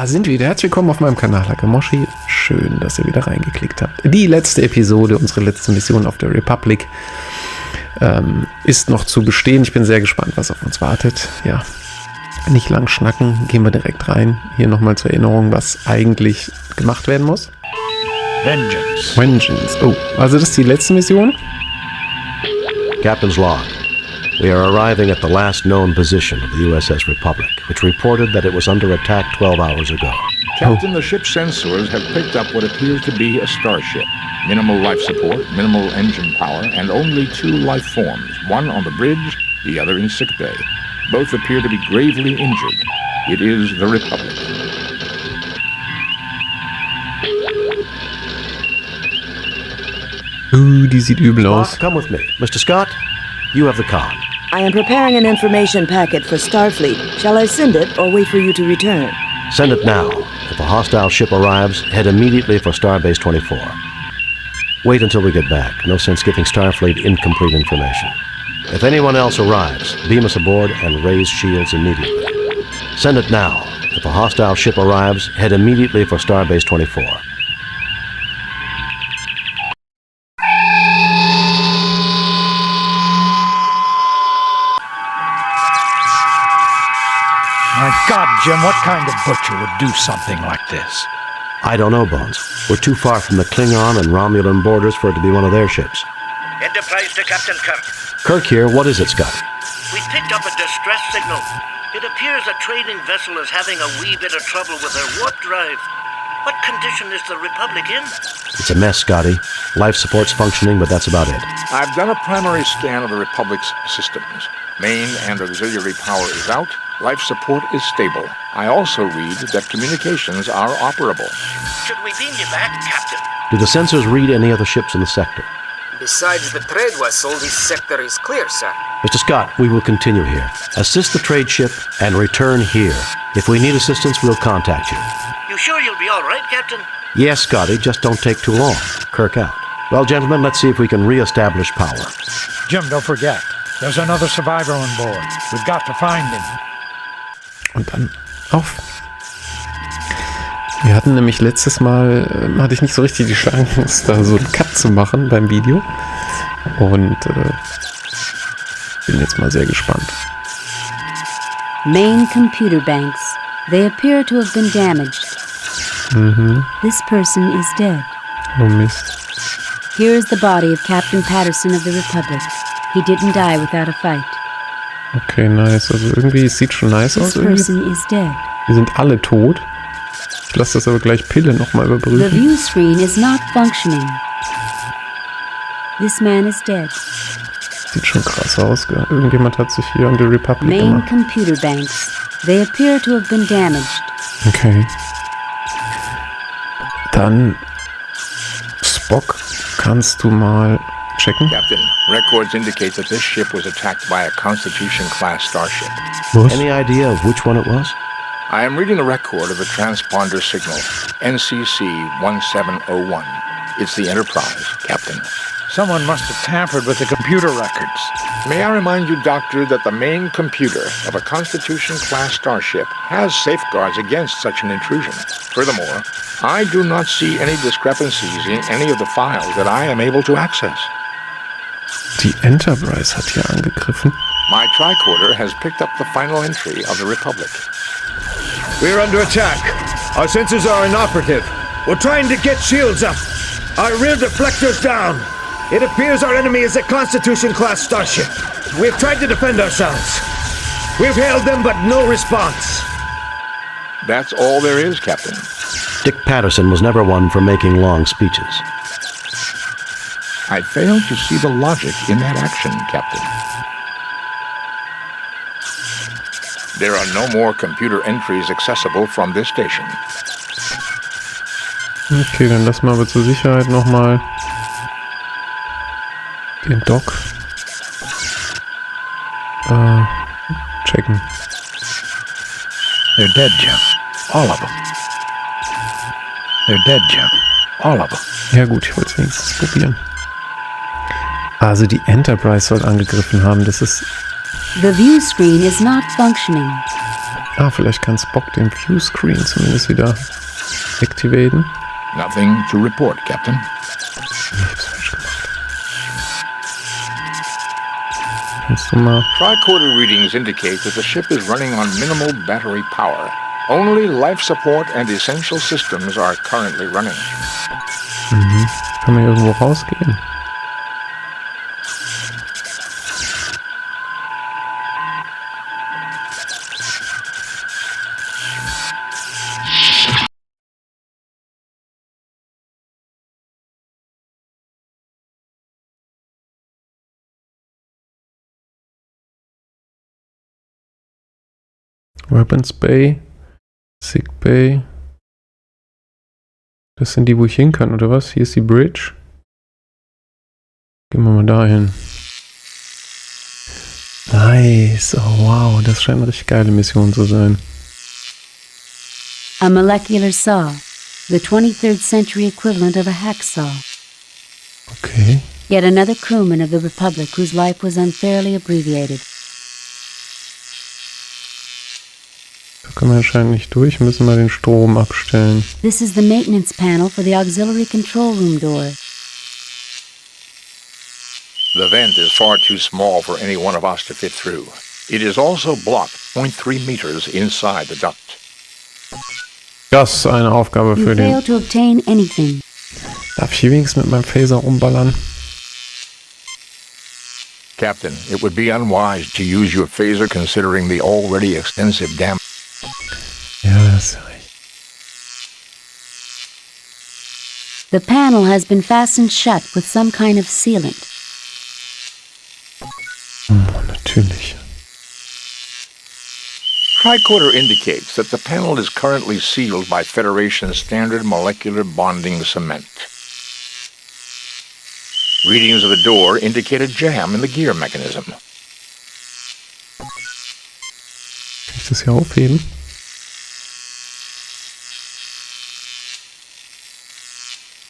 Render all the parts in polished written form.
Da sind wir wieder. Herzlich willkommen auf meinem Kanal Hakamoshi. Schön, dass ihr wieder reingeklickt habt. Die letzte Episode, unsere letzte Mission auf der Republic, ist noch zu bestehen. Ich bin sehr gespannt, was auf uns wartet. Ja, nicht lang schnacken, gehen wir direkt rein. Hier nochmal zur Erinnerung, was eigentlich gemacht werden muss. Vengeance. Oh, also das ist die letzte Mission? Captain's log. We are arriving at the last known position of the U.S.S Republic, which reported that it was under attack 12 hours ago. Captain, the ship's sensors have picked up what appears to be a starship. Minimal life support, minimal engine power, and only 2 life forms, one on the bridge, the other in sickbay. Both appear to be gravely injured. It is the Republic. Die sieht übel aus. Come with me. Mr. Scott, you have the con. I am preparing an information packet for Starfleet. Shall I send it or wait for you to return? Send it now. If a hostile ship arrives, head immediately for Starbase 24. Wait until we get back. No sense giving Starfleet incomplete information. If anyone else arrives, beam us aboard and raise shields immediately. Send it now. If a hostile ship arrives, head immediately for Starbase 24. My God, Jim, what kind of butcher would do something like this? I don't know, Bones. We're too far from the Klingon and Romulan borders for it to be one of their ships. Enterprise to Captain Kirk. Kirk here. What is it, Scott? We picked up a distress signal. It appears a trading vessel is having a wee bit of trouble with her warp drive. What condition is the Republic in? It's a mess, Scotty. Life support's functioning, but that's about it. I've done a primary scan of the Republic's systems. Main and auxiliary power is out. Life support is stable. I also read that communications are operable. Should we beam you back, Captain? Do the sensors read any other ships in the sector? Besides the trade vessel, this sector is clear, sir. Mr. Scott, we will continue here. Assist the trade ship and return here. If we need assistance, we'll contact you. You sure you'll be all right, Captain? Yes, Scotty, just don't take too long. Kirk out. Well, gentlemen, let's see if we can re-establish power. Jim, don't forget, there's another survivor on board. We've got to find him. Und dann auf. Wir hatten nämlich letztes Mal, hatte ich nicht so richtig die Chance, da so einen Cut zu machen beim Video. Und bin jetzt mal sehr gespannt. Main computer banks. They appear to have been damaged. This person is dead. Oh Mist. Here is the body of Captain Patterson of the Republic. He didn't die without a fight. Okay, nice. Also irgendwie, es sieht schon nice aus. This person is dead. Die sind alle tot. Ich lasse das aber gleich Pille nochmal The überprüfen. view screen is not functioning. This man is dead. Sieht schon krass aus, gell? Irgendjemand hat sich hier an die Republic Main gemacht. computer banks. They appear to have been damaged. Okay. Dann, Spock, kannst du mal checken? Captain, records indicate that this ship was attacked by a Constitution-class starship. Was? Any idea of which one it was? I am reading a record of a transponder signal, NCC 1701. It's the Enterprise, Captain. Someone must have tampered with the computer records. May I remind you, Doctor, that the main computer of a Constitution-class starship has safeguards against such an intrusion. Furthermore, I do not see any discrepancies in any of the files that I am able to access. Die Enterprise hat hier angegriffen. My tricorder has picked up the final entry of the Republic. We're under attack. Our sensors are inoperative. We're trying to get shields up. Our rear deflectors down. It appears our enemy is a Constitution-class starship. We've tried to defend ourselves. We've hailed them, but no response. That's all there is, Captain. Dick Patterson was never one for making long speeches. I fail to see the logic in that action, Captain. There are no more computer entries accessible from this station. Okay, dann lassen wir aber zur Sicherheit nochmal den Dock checken. They're dead, Jim. All of them. They're dead, Jim. All of them. Ja gut, ich wollte es wenigstens probieren. Also die Enterprise soll angegriffen haben, das ist... The view screen is not functioning. Ah, vielleicht kann Spock den View-Screen zumindest wieder aktivieren. Nothing to report, Captain. Nichts falsch gemacht. Kannst du mal... Tricorder readings indicate that the ship is running on minimal battery power. Only life support and essential systems are currently running. Kann man irgendwo rausgehen? Weapons Bay, Sick Bay. Das sind die, wo ich hin kann, oder was? Hier ist die Bridge. Gehen wir mal dahin. Nice. Oh wow, das scheint eine richtig geile Mission zu sein. A molecular saw, the 23rd century equivalent of a hacksaw. Okay. Yet another crewman of the Republic whose life was unfairly abbreviated. Da können wir anscheinend nicht durch, müssen wir den Strom abstellen. This is the maintenance panel for the auxiliary control room door. The vent is far too small for any one of us to fit through. It is also blocked 0.3 meters inside the duct. Das ist eine Aufgabe You für den... fail to obtain anything. Darf ich hier wenigstens mit meinem Phaser rumballern? Captain, it would be unwise to use your phaser considering the already extensive damage. Ja, das ist recht. The panel has been fastened shut with some kind of sealant. Oh, natürlich. Tricorder indicates that the panel is currently sealed by Federation standard molecular bonding cement. Readings of the door indicate a jam in the gear mechanism. Kann ich das hier aufheben?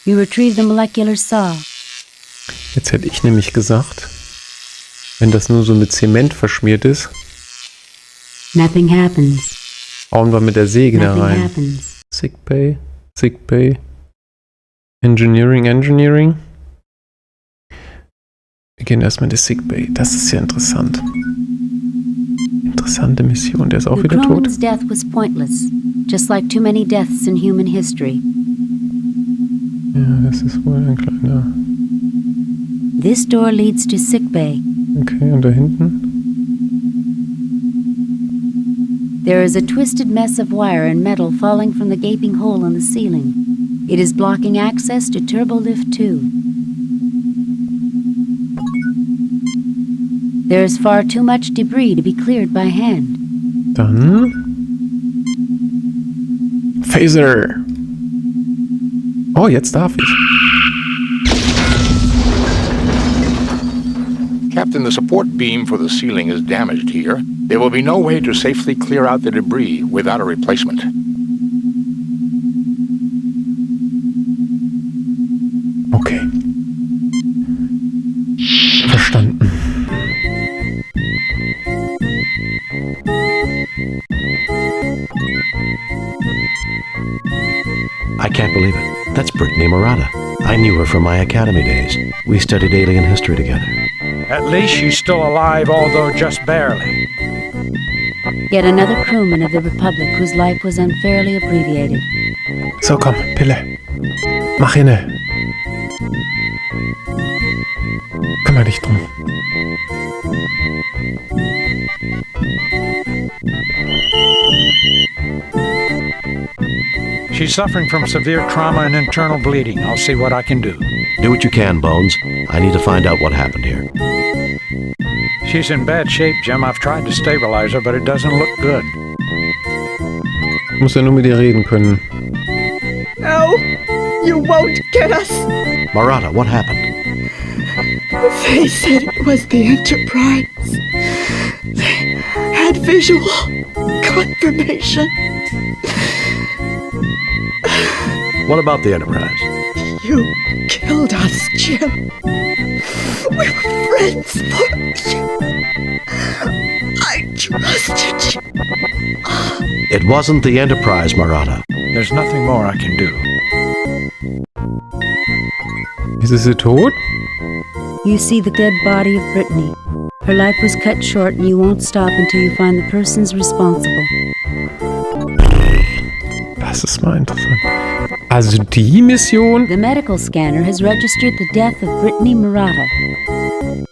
You retrieve the molecular saw. Jetzt hätte ich nämlich gesagt, wenn das nur so mit Zement verschmiert ist, Nothing happens. hauen wir mit der Säge da Nothing rein. happens. Sick Bay, Sick Bay, Engineering. Wir gehen erstmal in die Sick Bay. Das ist ja interessant. Interessante Mission. Der ist auch The wieder tot. crewman's death was pointless, just like too many deaths in human history. Ja, das ist wohl ein kleiner... This door leads to sick bay. Okay, und da hinten? There is a twisted mess of wire and metal falling from the gaping hole in the ceiling. It is blocking access to Turbolift 2. There is far too much debris to be cleared by hand. Dann... Phaser! Oh, jetzt darf ich. Captain, the support beam for the ceiling is damaged here. There will be no way to safely clear out the debris without a replacement. Okay. Verstanden. I can't believe it. That's Brittany Murata. I knew her from my academy days. We studied alien history together. At least she's still alive, although just barely. Yet another crewman of the Republic whose life was unfairly abbreviated. So, komm, Pille. Mach hinne. Kümmer dich drum. She's suffering from severe trauma and internal bleeding. I'll see what I can do. Do what you can, Bones. I need to find out what happened here. She's in bad shape, Jim. I've tried to stabilize her, but it doesn't look good. Ich muss ja nur mit ihr reden können. No, you won't get us. Murata, what happened? They said it was the Enterprise. They had visual confirmation. What about the Enterprise? You killed us, Jim. We were friends for you. I trusted you. It wasn't the Enterprise, Murata. There's nothing more I can do. Ist sie tot? You see the dead body of Brittany. Her life was cut short and you won't stop until you find the persons responsible. Das ist mal interessant. Also die Mission? The medical scanner has registered the death of Brittany Murata.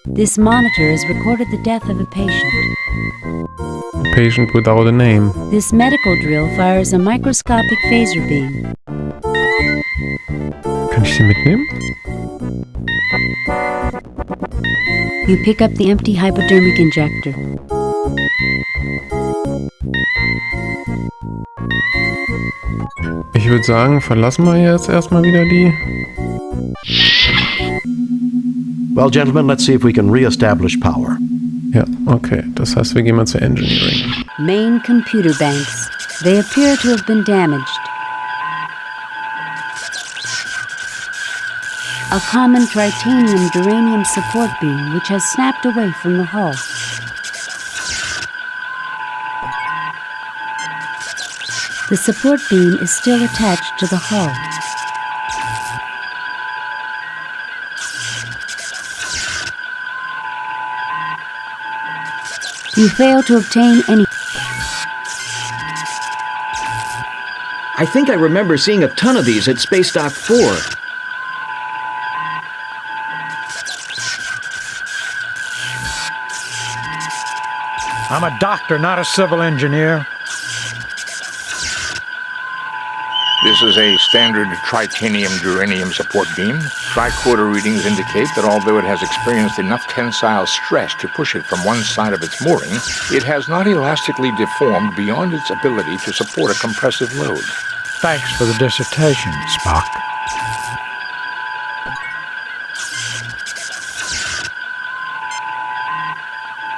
This monitor has recorded the death of a patient. Patient without a name. This medical drill fires a microscopic phaser beam. Kann ich sie mitnehmen? You pick up the empty hypodermic injector. Ich würde sagen, verlassen wir jetzt erstmal wieder die. Well, gentlemen, let's see if we can re-establish power. Ja, okay. Das heißt, wir gehen mal zur Engineering. Main computer banks. They appear to have been damaged. A common tritanium-duranium support beam which has snapped away from the hull. The support beam is still attached to the hull. You fail to obtain any... I think I remember seeing a ton of these at Space Dock 4. I'm a doctor, not a civil engineer. This is a standard tritanium-duranium support beam. Tricorder readings indicate that although it has experienced enough tensile stress to push it from one side of its mooring, it has not elastically deformed beyond its ability to support a compressive load. Thanks for the dissertation, Spock.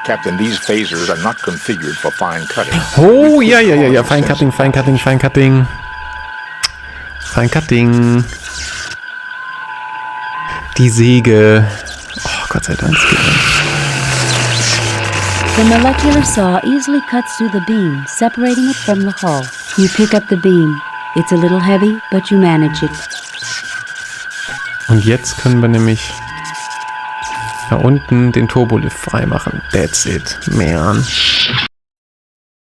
Captain, these phasers are not configured for fine cutting. Oh, ja. Fine cutting. Fine cutting. Die Säge. Oh, Gott sei Dank. The molecular saw easily cuts through the beam, separating it from the hull. You pick up the beam. It's a little heavy, but you manage it. Und jetzt können wir nämlich da unten den Turbolift freimachen. That's it, man.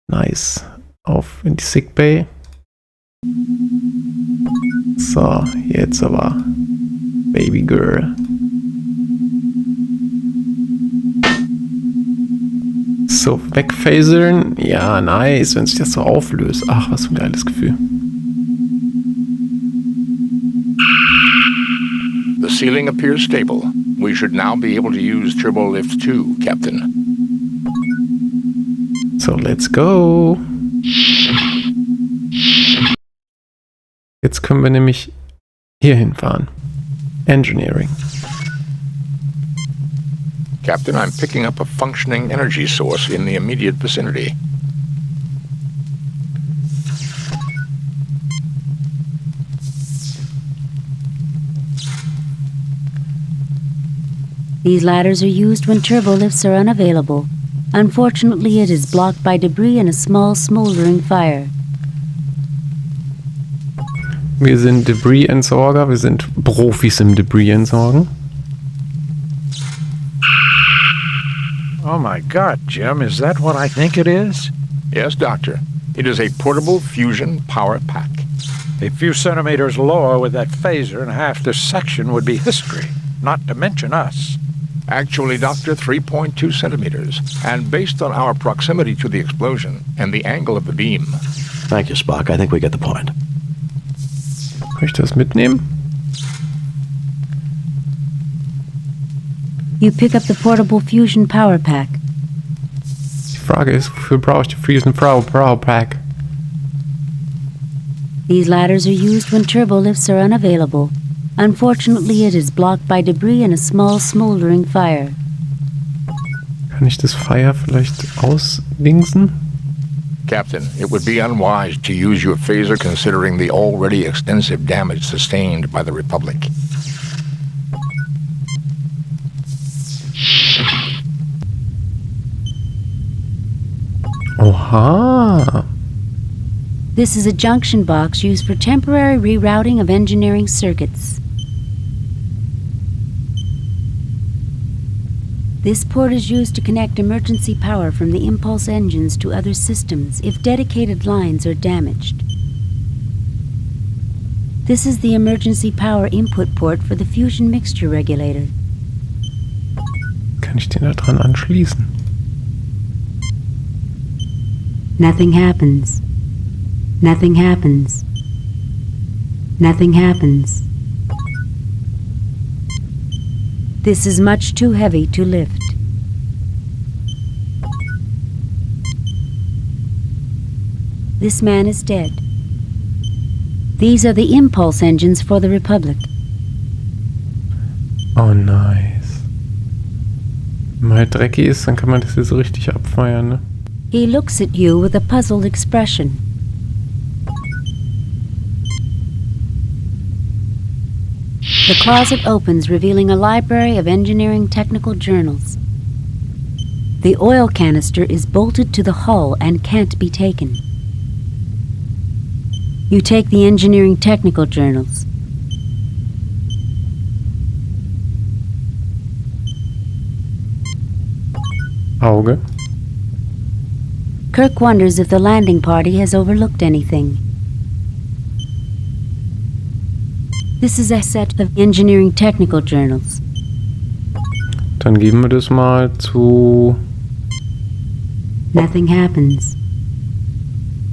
Nice. Auf in die Sickbay. So, jetzt aber. Baby Girl. So, wegphasern. Ja, nice, wenn sich das so auflöst. Ach, was für ein geiles Gefühl. The ceiling appears stable. We should now be able to use Turbo Lift 2, Captain. So, let's go. Jetzt können wir nämlich hier hinfahren. Engineering. Captain, I'm picking up a functioning energy source in the immediate vicinity. These ladders are used when turbolifts are unavailable. Unfortunately, it is blocked by debris and a small smoldering fire. Wir sind Debris-Entsorger. Wir sind Profis im Debris-Entsorgen. Oh my God, Jim, is that what I think it is? Yes, Doctor. It is a portable fusion power pack. A few centimeters lower with that phaser and half this section would be history, not to mention us. Actually, Doctor, 3.2 centimeters. And based on our proximity to the explosion and the angle of the beam. Thank you, Spock. I think we get the point. Kann ich das mitnehmen? You pick up the portable fusion power pack. Die Frage ist, wofür brauche ich die Fusion Power Pack? These ladders are used when turbolifts are unavailable. Unfortunately, it is blocked by debris and a small smoldering fire. Kann ich das Feuer vielleicht ausdingsen? Captain, it would be unwise to use your phaser considering the already extensive damage sustained by the Republic. Oha. This is a junction box used for temporary rerouting of engineering circuits. This port is used to connect emergency power from the impulse engines to other systems if dedicated lines are damaged. This is the emergency power input port for the fusion mixture regulator. Kann ich den da dran anschließen? Nothing happens. Nothing happens. Nothing happens. This is much too heavy to lift. This man is dead. These are the impulse engines for the Republic. Oh, nice. Wenn man halt dreckig ist, dann kann man das hier so richtig abfeiern, ne? He looks at you with a puzzled expression. The closet opens, revealing a library of engineering technical journals. The oil canister is bolted to the hull and can't be taken. You take the engineering technical journals. Auge. Kirk wonders if the landing party has overlooked anything. This is a set of engineering technical journals. Dann geben wir das mal zu... Nothing happens.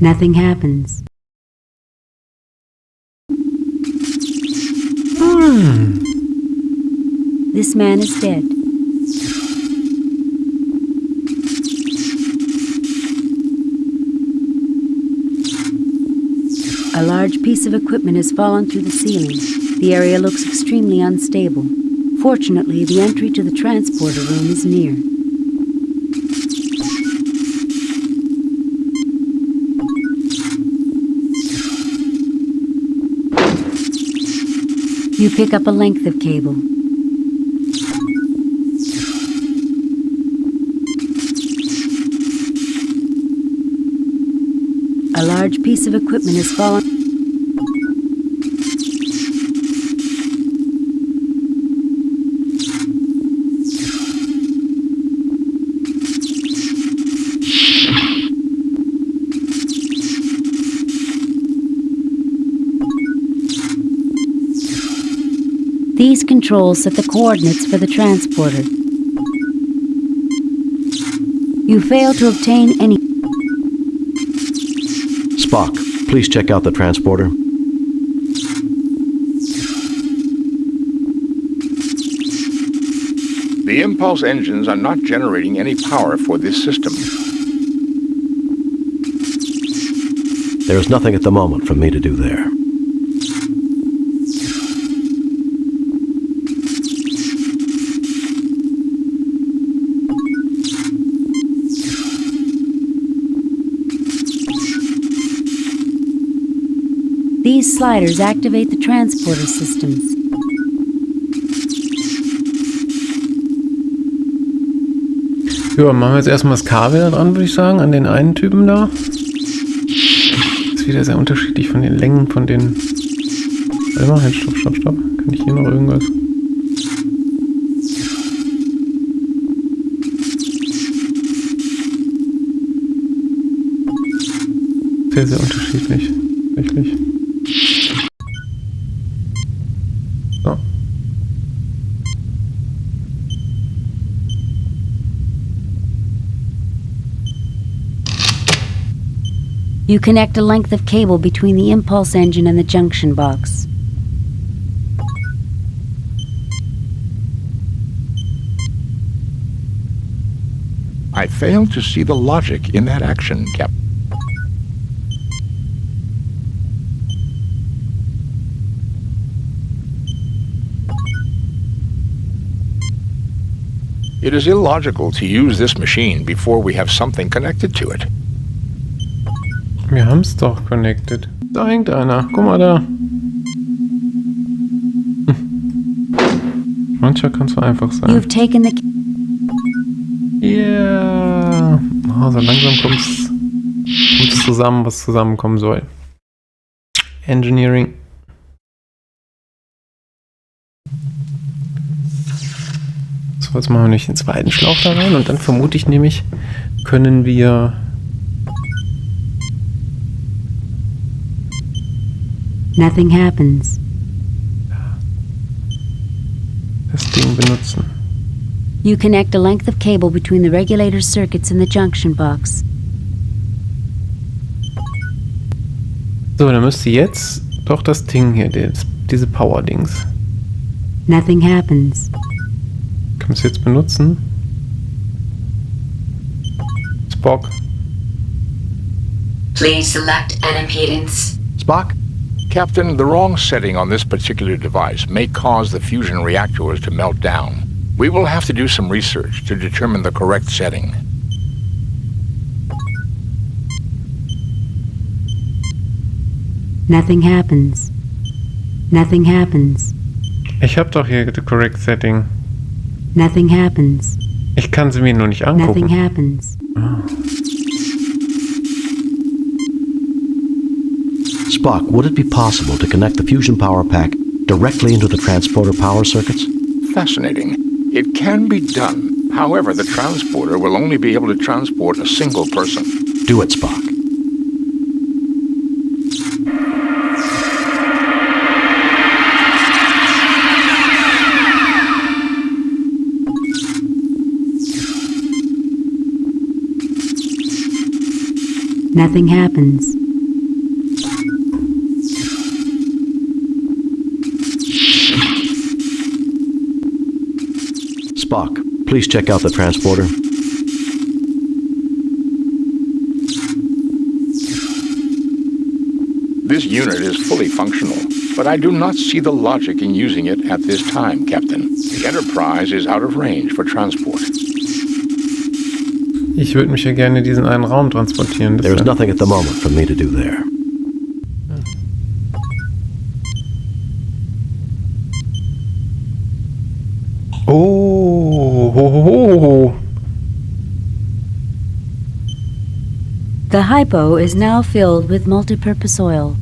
Nothing happens. This man is dead. A large piece of equipment has fallen through the ceiling. The area looks extremely unstable. Fortunately, the entry to the transporter room is near. You pick up a length of cable. A large piece of equipment has fallen. These controls set the coordinates for the transporter. You fail to obtain any... Spock, please check out the transporter. The impulse engines are not generating any power for this system. There is nothing at the moment for me to do there. These sliders activate the transporter systems. Ja, machen wir jetzt erstmal das Kabel da dran, würde ich sagen, an den einen Typen da. Ist wieder sehr unterschiedlich von den Längen, von den... Warte mal, halt, stopp. Kann ich hier noch irgendwas? Sehr, sehr unterschiedlich. Tatsächlich. So. You connect a length of cable between the impulse engine and the junction box. I fail to see the logic in that action, Captain. It is illogical to use this machine before we have something connected to it. Wir haben es doch connected. Da hängt einer. Guck mal da. Manchmal kann es so einfach sein. You've taken the... Yeah. Oh, so langsam kommt's Uns zusammen, was zusammenkommen soll. Engineering. So, jetzt machen wir nicht den zweiten Schlauch da rein und dann vermute ich nämlich, können wir Nothing happens. das Ding benutzen. You connect a length of cable between the regulator circuits in the junction box. So, dann müsste jetzt doch das Ding hier, diese Power-Dings. Nothing happens. Können wir es jetzt benutzen? Spock. Please select an impedance. Spock? Captain, the wrong setting on this particular device may cause the fusion reactors to melt down. We will have to do some research to determine the correct setting. Nothing happens. Nothing happens. Ich habe doch hier the correct setting. Nothing happens. Ich kann sie mir nur nicht angucken. Nothing happens. Spock, would it be possible to connect the fusion power pack directly into the transporter power circuits? Fascinating. It can be done. However, the transporter will only be able to transport a single person. Do it, Spock. Nothing happens. Spock, please check out the transporter. This unit is fully functional, but I do not see the logic in using it at this time, Captain. The Enterprise is out of range for transport. Ich würde mich ja gerne in diesen einen Raum transportieren. There is nothing at the moment for me to do there. Oh, ho, ho, ho. The hypo is now filled with multipurpose oil.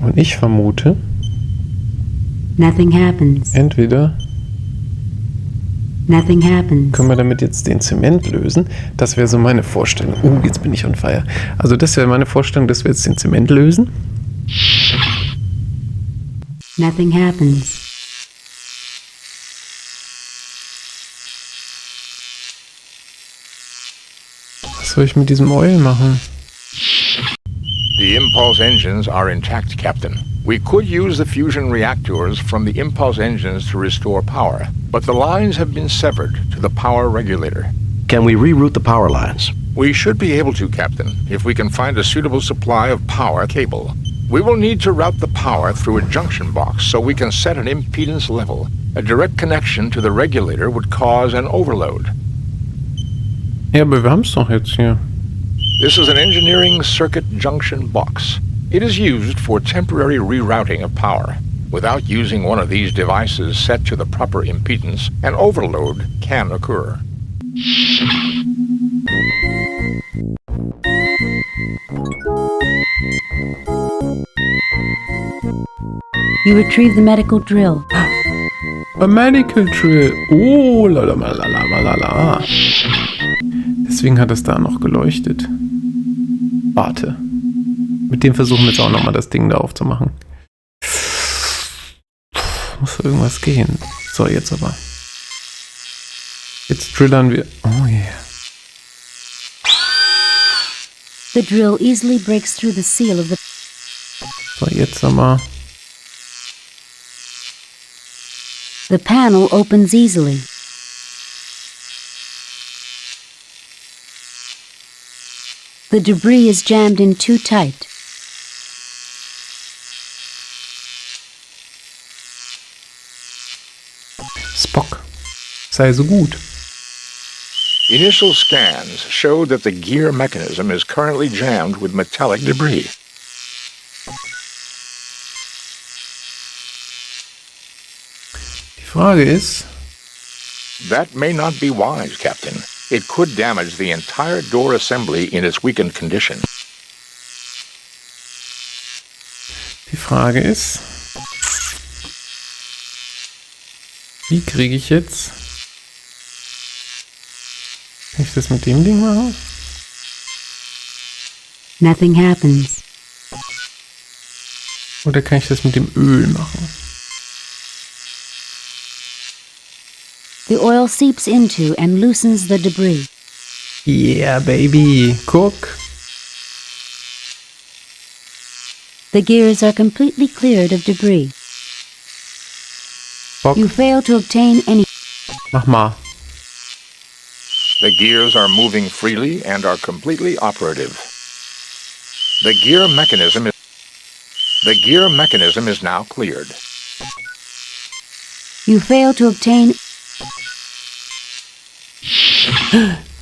Und ich vermute, Nothing happens. entweder Nothing happens. können wir damit jetzt den Zement lösen. Das wäre so meine Vorstellung. Jetzt bin ich on fire. Also das wäre meine Vorstellung, dass wir jetzt den Zement lösen. Nothing happens. Was soll ich mit diesem Oil machen? The impulse engines are intact, Captain. We could use the fusion reactors from the impulse engines to restore power, but the lines have been severed to the power regulator. Can we reroute the power lines? We should be able to, Captain, if we can find a suitable supply of power cable. We will need to route the power through a junction box so we can set an impedance level. A direct connection to the regulator would cause an overload. Ja, aber wir haben es doch jetzt hier. This is an engineering circuit junction box. It is used for temporary rerouting of power. Without using one of these devices set to the proper impedance, an overload can occur. You retrieve the medical drill. A medical drill. Oh, lalalala. Deswegen hat es da noch geleuchtet. Warte. Mit dem versuchen wir jetzt auch nochmal das Ding da aufzumachen. Muss irgendwas gehen. So, jetzt aber. Jetzt drillern wir. Oh yeah. The drill easily breaks through the seal of the... So, jetzt aber. The panel opens easily. The debris is jammed in too tight. Spock. Sei so gut. Initial scans show that the gear mechanism is currently jammed with metallic debris. Die Frage ist, That may not be wise, Captain. It could damage the entire door assembly in its weakened condition. Die Frage ist, wie kriege ich jetzt... Kann ich das mit dem Ding machen? Nothing happens. Oder kann ich das mit dem Öl machen? The oil seeps into and loosens the debris. Yeah, baby. Guck. The gears are completely cleared of debris. Bock. You fail to obtain any... Mach mal. The gears are moving freely and are completely operative. The gear mechanism is now cleared. You fail to obtain...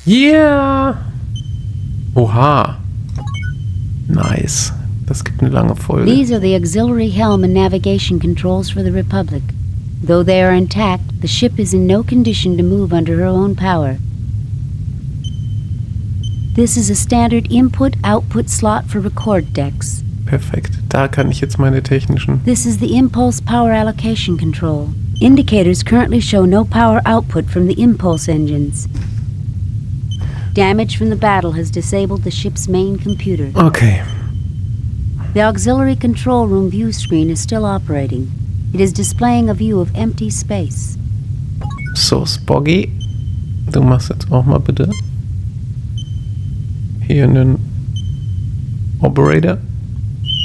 Yeah! Oha. Nice. Das gibt eine lange Folge. These are the auxiliary helm and navigation controls for the Republic. Though they are intact, the ship is in no condition to move under her own power. This is a standard input-output slot for record decks. Perfekt. Da kann ich jetzt meine technischen... This is the impulse power allocation control. Indicators currently show no power output from the impulse engines. Damage from the battle has disabled the ship's main computer. Okay. The auxiliary control room view screen is still operating. It is displaying a view of empty space. So, Spoggy. Du machst jetzt auch mal bitte hier einen Operator.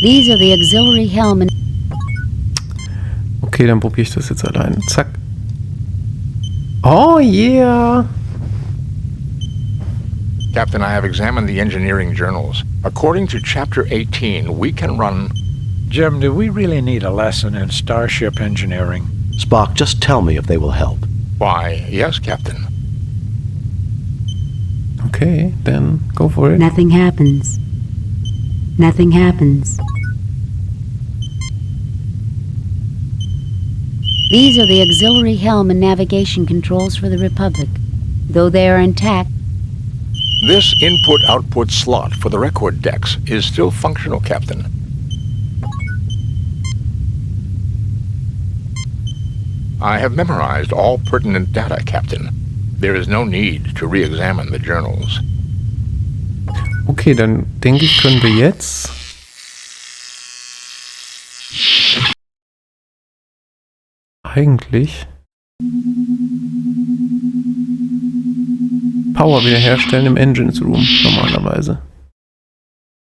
These are the auxiliary helm and... Okay, dann probiere ich das jetzt allein. Zack. Oh yeah! Captain, I have examined the engineering journals. According to Chapter 18, we can run... Jim, do we really need a lesson in starship engineering? Spock, just tell me if they will help. Why, yes, Captain. Okay, then go for it. Nothing happens. Nothing happens. These are the auxiliary helm and navigation controls for the Republic. Though they are intact, This input-output slot for the record decks is still functional, Captain. I have memorized all pertinent data, Captain. There is no need to re-examine the journals. Okay, dann denke ich, können wir jetzt... eigentlich... Power wiederherstellen im Engines Room, normalerweise.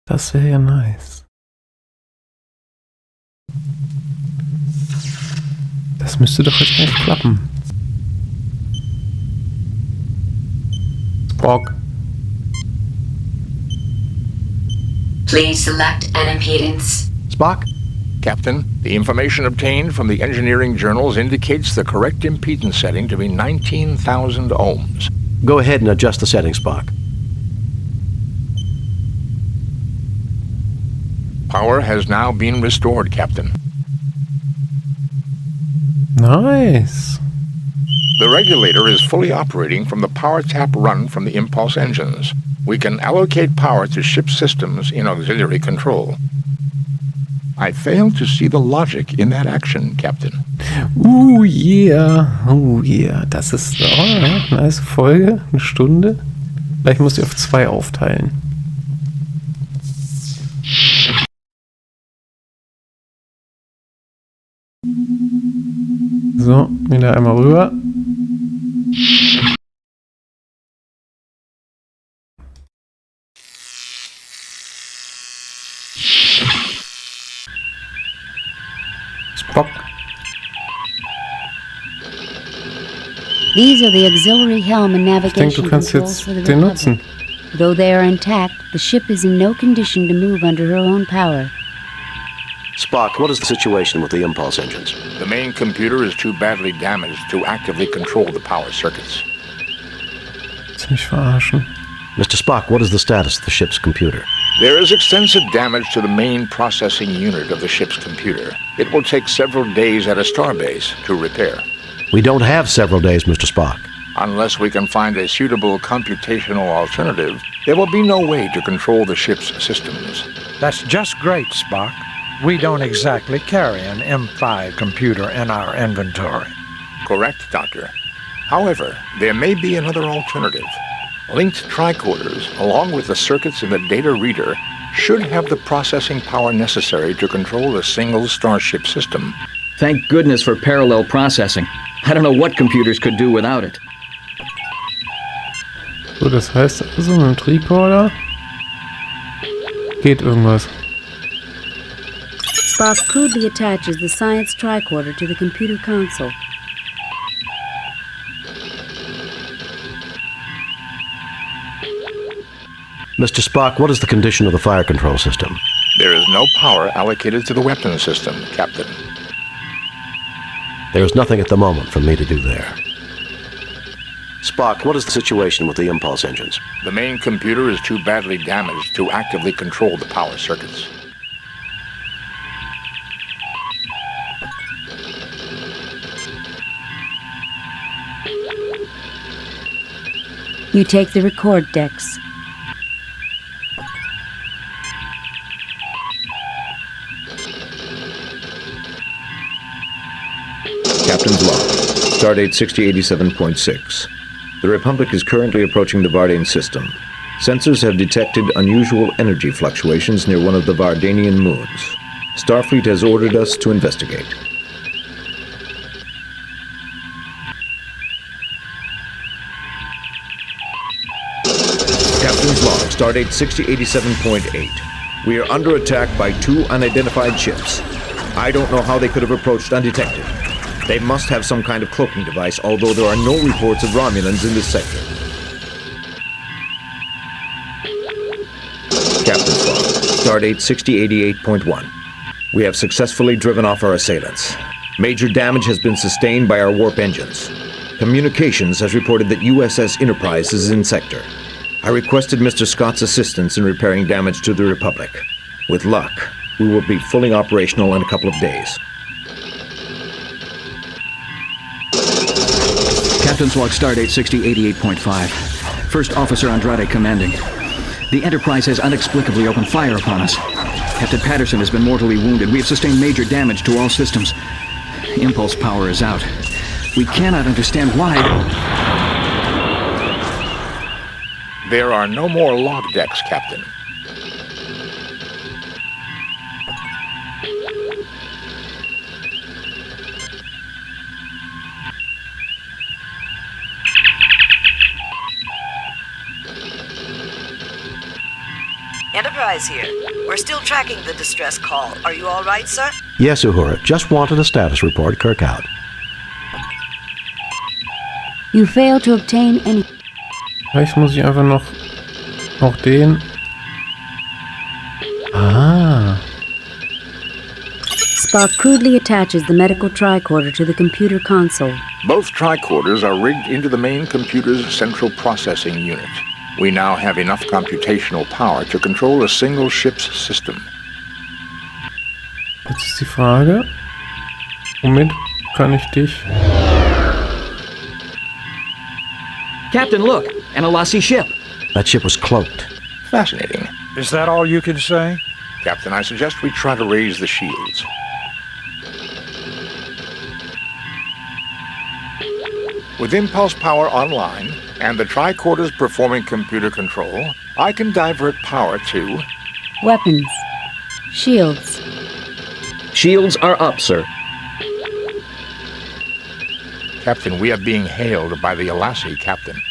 Das wäre ja nice. Das müsste doch jetzt echt klappen. Spock. Please select an impedance. Spock? Captain, the information obtained from the engineering journals indicates the correct impedance setting to be 19,000 ohms. Go ahead and adjust the settings, Spock. Power has now been restored, Captain. Nice. The regulator is fully operating from the power tap run from the impulse engines. We can allocate power to ship systems in auxiliary control. I fail to see the logic in that action, Captain. Yeah. Yeah. Das ist eine nice Folge. Eine Stunde. Vielleicht muss ich auf 2 aufteilen. So, wieder einmal rüber. Spock. these are the auxiliary helm and Ich denke, navigation du kannst controls jetzt for the den Republic. nutzen. Though they are intact, the ship is in no condition to move under her own power. Spock, what is the situation with the impulse engines? The main computer is too badly damaged to actively control the power circuits. Willst du mich verarschen? Mr. Spock, what is the status of the ship's computer? There is extensive damage to the main processing unit of the ship's computer. It will take several days at a starbase to repair. We don't have several days, Mr. Spock. Unless we can find a suitable computational alternative, there will be no way to control the ship's systems. That's just great, Spock. We don't exactly carry an M5 computer in our inventory. Correct, Doctor. However, there may be another alternative. Linked tricorders, along with the circuits in the data reader, should have the processing power necessary to control a single Starship system. Thank goodness for parallel processing. I don't know what computers could do without it. So, das heißt also, mit dem Tricorder geht irgendwas. Spock crudely attaches the science tricorder to the computer console. Mr. Spock, what is the condition of the fire control system? There is no power allocated to the weapons system, Captain. There is nothing at the moment for me to do there. Spock, what is the situation with the impulse engines? The main computer is too badly damaged to actively control the power circuits. You take the record decks. Captain's log. Stardate 6087.6. The Republic is currently approaching the Vardan system. Sensors have detected unusual energy fluctuations near one of the Vardanian moons. Starfleet has ordered us to investigate. Captain's log. Stardate 6087.8. We are under attack by 2 unidentified ships. I don't know how they could have approached undetected. They must have some kind of cloaking device, although there are no reports of Romulans in this sector. Captain's log. Stardate 6088.1. We have successfully driven off our assailants. Major damage has been sustained by our warp engines. Communications has reported that U.S.S. Enterprise is in sector. I requested Mr. Scott's assistance in repairing damage to the Republic. With luck, we will be fully operational in a couple of days. Captain's log, Stardate 6088.5. First Officer Andrade commanding. The Enterprise has inexplicably opened fire upon us. Captain Patterson has been mortally wounded. We have sustained major damage to all systems. Impulse power is out. We cannot understand why. There are no more log decks, Captain. Enterprise here. We're still tracking the distress call. Are you all right, sir? Yes, Uhura. Just wanted a status report. Kirk out. You fail to obtain any... Vielleicht muss ich einfach noch den... Ah. Spock crudely attaches the medical tricorder to the computer console. Both tricorders are rigged into the main computer's central processing unit. We now have enough computational power to control a single ship's system. Jetzt ist die Frage, womit kann ich dich... Captain, look! An Alassi ship! That ship was cloaked. Fascinating. Is that all you can say? Captain, I suggest we try to raise the shields. With impulse power online, and the tricorders performing computer control, I can divert power to... Weapons. Shields. Shields are up, sir. Captain, we are being hailed by the Alassi captain.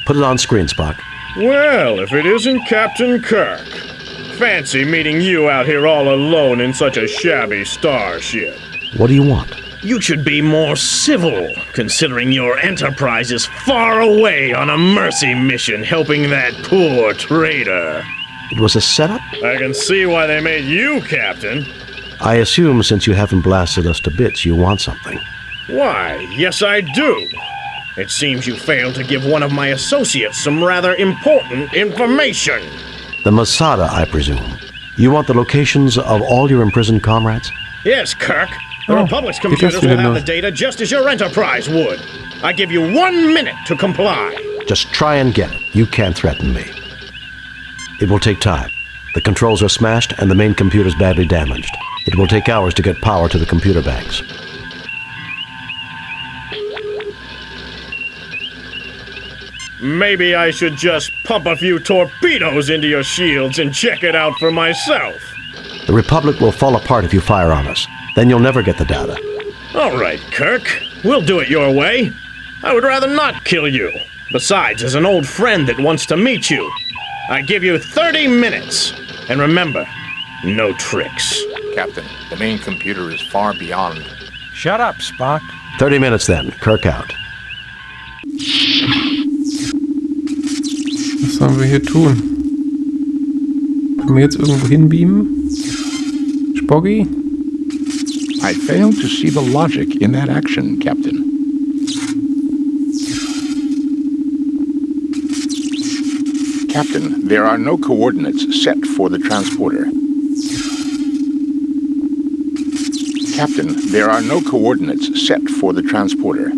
Put it on screen, Spock. Well, if it isn't Captain Kirk. Fancy meeting you out here all alone in such a shabby starship. What do you want? You should be more civil, considering your Enterprise is far away on a mercy mission helping that poor traitor. It was a setup? I can see why they made you captain. I assume since you haven't blasted us to bits, you want something. Why, yes I do. It seems you failed to give one of my associates some rather important information. The Masada, I presume. You want the locations of all your imprisoned comrades? Yes, Kirk. The Republic's computers will have the data just as your Enterprise would. I give you 1 minute to comply. Just try and get it. You can't threaten me. It will take time. The controls are smashed and the main computer's badly damaged. It will take hours to get power to the computer banks. Maybe I should just pump a few torpedoes into your shields and check it out for myself. The Republic will fall apart if you fire on us. Then you'll never get the data. All right, Kirk. We'll do it your way. I would rather not kill you. Besides, as an old friend that wants to meet you, I give you 30 minutes. And remember, no tricks. Captain, the main computer is far beyond. Shut up, Spock. 30 minutes then. Kirk out. Was sollen wir hier tun? Können wir jetzt irgendwo hinbeamen? Spoggy? I fail to see the logic in that action, Captain. Captain, there are no coordinates set for the transporter. Captain, there are no coordinates set for the transporter.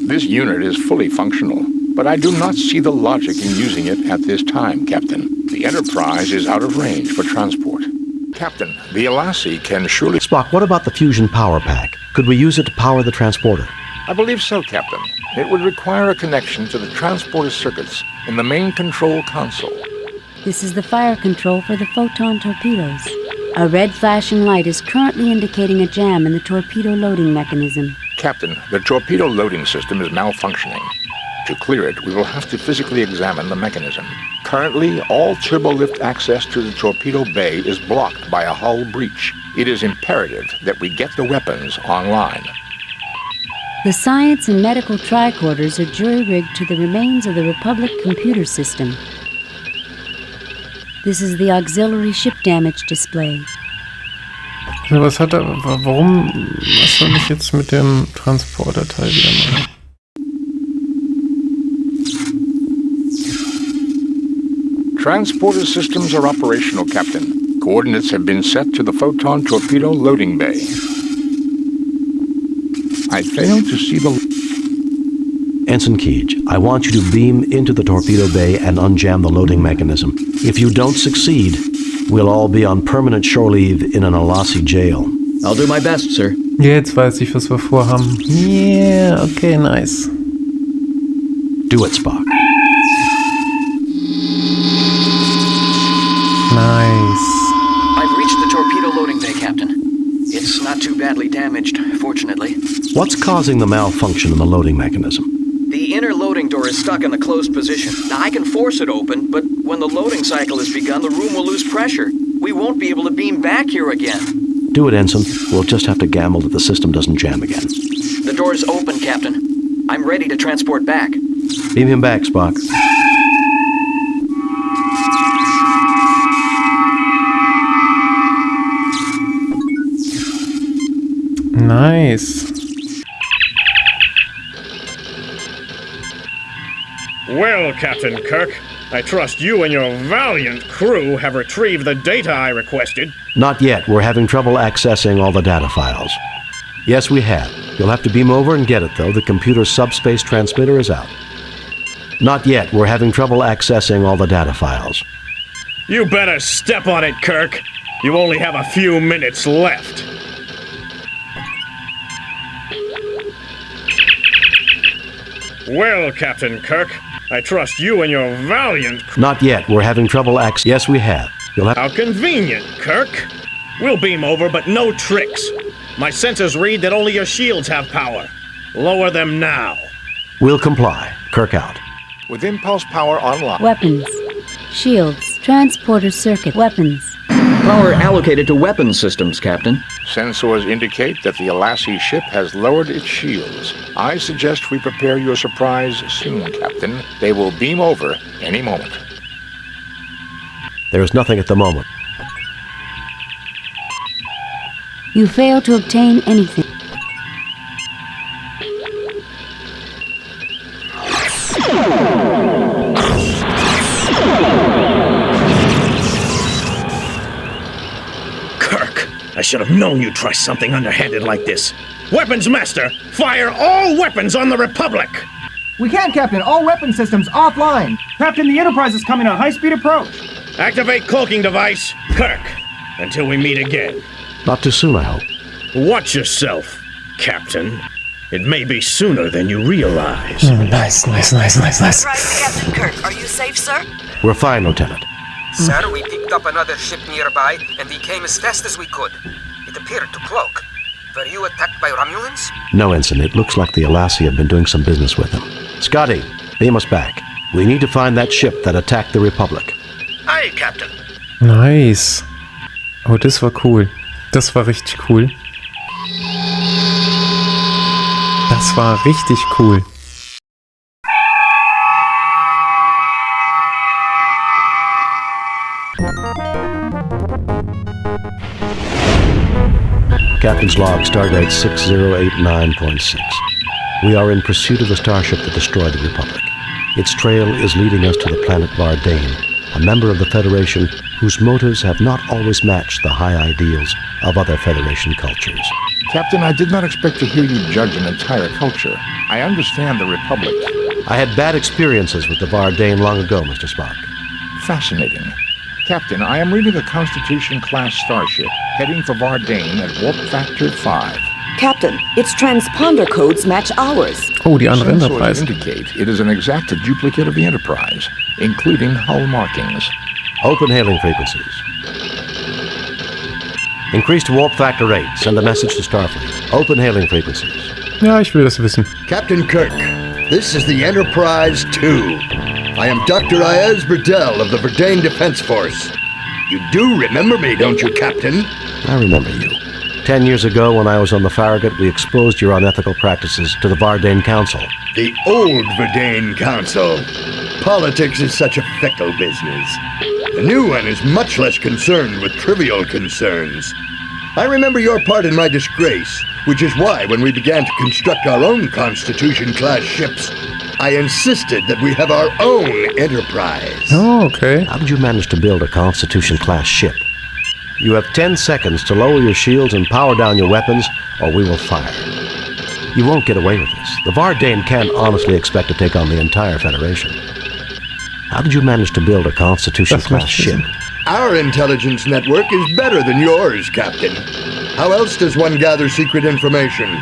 This unit is fully functional, but I do not see the logic in using it at this time, Captain. The Enterprise is out of range for transport. Captain, the Alassie can surely... Spock, what about the fusion power pack? Could we use it to power the transporter? I believe so, Captain. It would require a connection to the transporter circuits in the main control console. This is the fire control for the photon torpedoes. A red flashing light is currently indicating a jam in the torpedo loading mechanism. Captain, the torpedo loading system is malfunctioning. To clear it, we will have to physically examine the mechanism. Currently, all turbolift access to the torpedo bay is blocked by a hull breach. It is imperative that we get the weapons online. The science and medical tricorders are jury-rigged to the remains of the Republic computer system. This is the auxiliary ship damage display. Ja, was hat er... Warum... Was soll ich jetzt mit dem Transporter-Teil wieder machen? Transporter systems are operational, Captain. Coordinates have been set to the photon torpedo loading bay. I fail to see the... Ensign Keege, I want you to beam into the torpedo bay and unjam the loading mechanism. If you don't succeed, we'll all be on permanent shore leave in an Alassie jail. I'll do my best, sir. Jetzt weiß ich, was wir vorhaben. Yeah, okay, nice. Do it, Spock. Nice. I've reached the torpedo loading bay, Captain. It's not too badly damaged, fortunately. What's causing the malfunction in the loading mechanism? The inner loading door is stuck in the closed position. Now, I can force it open, but when the loading cycle has begun, the room will lose pressure. We won't be able to beam back here again. Do it, Ensign. We'll just have to gamble that the system doesn't jam again. The door's open, Captain. I'm ready to transport back. Beam him back, Spock. Nice. Well, Captain Kirk, I trust you and your valiant crew have retrieved the data I requested. Not yet. We're having trouble accessing all the data files. Yes, we have. You'll have to beam over and get it, though. The computer's subspace transmitter is out. Not yet. We're having trouble accessing all the data files. You better step on it, Kirk. You only have a few minutes left. Well, Captain Kirk, I trust you and your valiant... Not yet. We're having trouble accessing... Yes, we have. You'll have... How convenient, Kirk. We'll beam over, but no tricks. My sensors read that only your shields have power. Lower them now. We'll comply. Kirk out. With impulse power online... Weapons. Shields. Transporter circuit. Weapons. Power allocated to weapons systems, Captain. Sensors indicate that the Alassie ship has lowered its shields. I suggest we prepare your surprise soon, Captain. They will beam over any moment. There is nothing at the moment. You fail to obtain anything. I should have known you'd try something underhanded like this. Weapons Master, fire all weapons on the Republic! We can't, Captain. All weapon systems offline. Captain, the Enterprise is coming on high-speed approach. Activate cloaking device. Kirk, until we meet again. Not too soon, I hope. Watch yourself, Captain. It may be sooner than you realize. Nice. Right, Captain Kirk. Are you safe, sir? We're fine, Lieutenant. Sir, we picked up another ship nearby, and we came as fast as we could. It appeared to cloak. Were you attacked by Romulans? No, Ensign. It looks like the Alassi have been doing some business with them. Scotty, beam us back. We need to find that ship that attacked the Republic. Aye, Captain. Nice. Oh, das war cool. Das war richtig cool. Das war richtig cool. Captain's log, stardate 6089.6. We are in pursuit of the starship that destroyed the Republic. Its trail is leading us to the planet Vardane, a member of the Federation whose motives have not always matched the high ideals of other Federation cultures. Captain, I did not expect to hear you judge an entire culture. I understand the Republic. I had bad experiences with the Vardane long ago, Mr. Spock. Fascinating. Captain, I am reading a Constitution-class starship heading for Vardane at warp factor 5. Captain, its transponder codes match ours. Oh, die andere Sensors Enterprise. indicate it is an exact duplicate of the Enterprise, including hull markings. Open hailing frequencies. Increase to warp factor 8. Send a message to Starfleet. Open hailing frequencies. Ja, ich will das wissen. Captain Kirk, this is the Enterprise 2. I am Dr. Ayaz Burdell of the Verdane Defense Force. You do remember me, don't you, Captain? I remember you. 10 years ago, when I was on the Farragut, we exposed your unethical practices to the Vardane Council. The old Verdane Council. Politics is such a fickle business. The new one is much less concerned with trivial concerns. I remember your part in my disgrace, which is why when we began to construct our own Constitution-class ships, I insisted that we have our own Enterprise. Oh, okay. How did you manage to build a Constitution-class ship? You have 10 seconds to lower your shields and power down your weapons, or we will fire. You won't get away with this. The Vardane can't honestly expect to take on the entire Federation. How did you manage to build a Constitution-class ship? Our intelligence network is better than yours, Captain. How else does one gather secret information?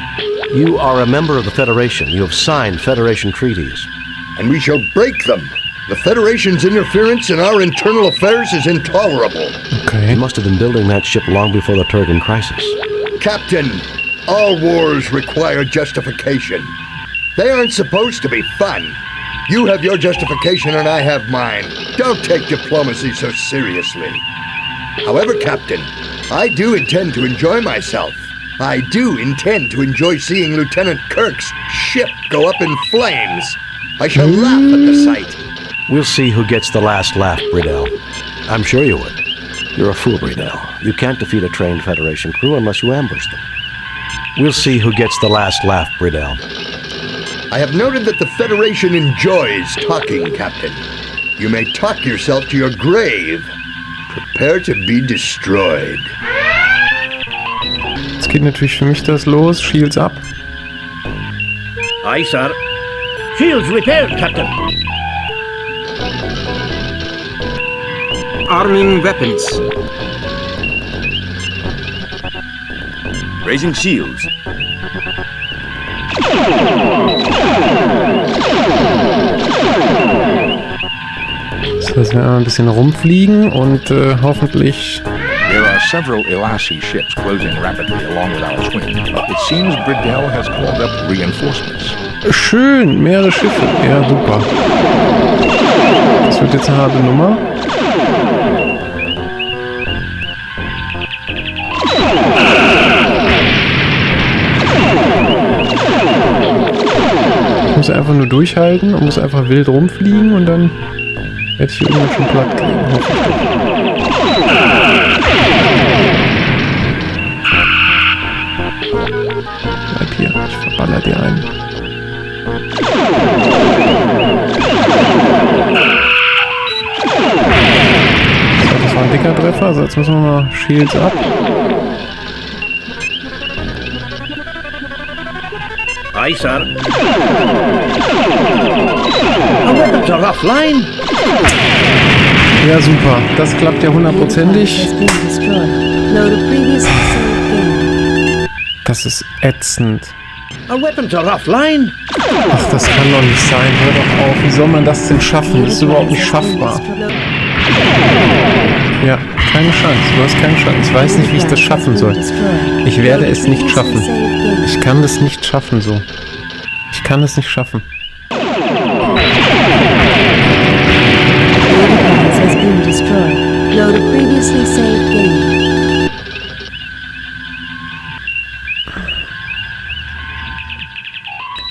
You are a member of the Federation. You have signed Federation treaties. And we shall break them. The Federation's interference in our internal affairs is intolerable. Okay. You must have been building that ship long before the Turgan crisis. Captain, all wars require justification. They aren't supposed to be fun. You have your justification and I have mine. Don't take diplomacy so seriously. However, Captain, I do intend to enjoy myself. I do intend to enjoy seeing Lieutenant Kirk's ship go up in flames. I shall laugh at the sight. We'll see who gets the last laugh, Bridell. I'm sure you would. You're a fool, Bridell. You can't defeat a trained Federation crew unless you ambush them. We'll see who gets the last laugh, Bridell. I have noted that the Federation enjoys talking, Captain. You may talk yourself to your grave. Prepare to be destroyed. Jetzt geht natürlich für mich das los. Shields ab. Aye, sir. Shields repaired, Captain. Arming weapons. Raising shields. So, dass wir einmal ein bisschen rumfliegen und hoffentlich... There are several Elassi ships closing rapidly along with our swing. It seems Bridell has called up reinforcements. Schön, mehrere Schiffe. Ja, super. Das wird jetzt eine harte Nummer. Ich muss einfach nur durchhalten und muss einfach wild rumfliegen und dann werde ich irgendwann schon platt kriegen. Bleib hier, ich verballer dir ein. So, das war ein dicker Treffer, also jetzt müssen wir mal Shields ab. Aye, Aye, sir. Our weapons are offline. Ja, super. Das klappt ja hundertprozentig. Das ist ätzend. Our weapons are offline. Ach, das kann doch nicht sein. Hör doch auf. Wie soll man das denn schaffen? Das ist überhaupt nicht schaffbar. Ja, keine Chance. Du hast keine Chance. Ich weiß nicht, wie ich das schaffen soll. Ich werde es nicht schaffen. Ich kann das nicht schaffen so. Ich kann es nicht schaffen.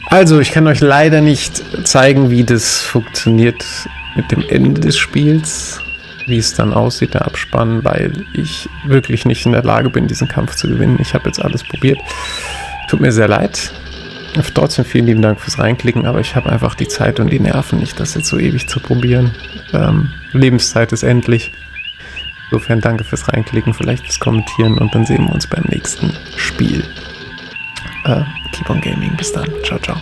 Also, ich kann euch leider nicht zeigen, wie das funktioniert mit dem Ende des Spiels, wie es dann aussieht, der Abspann, weil ich wirklich nicht in der Lage bin, diesen Kampf zu gewinnen. Ich habe jetzt alles probiert. Tut mir sehr leid. Trotzdem vielen lieben Dank fürs Reinklicken, aber ich habe einfach die Zeit und die Nerven nicht, das jetzt so ewig zu probieren. Lebenszeit ist endlich. Insofern danke fürs Reinklicken, vielleicht fürs Kommentieren und dann sehen wir uns beim nächsten Spiel. Keep on gaming. Bis dann. Ciao, ciao.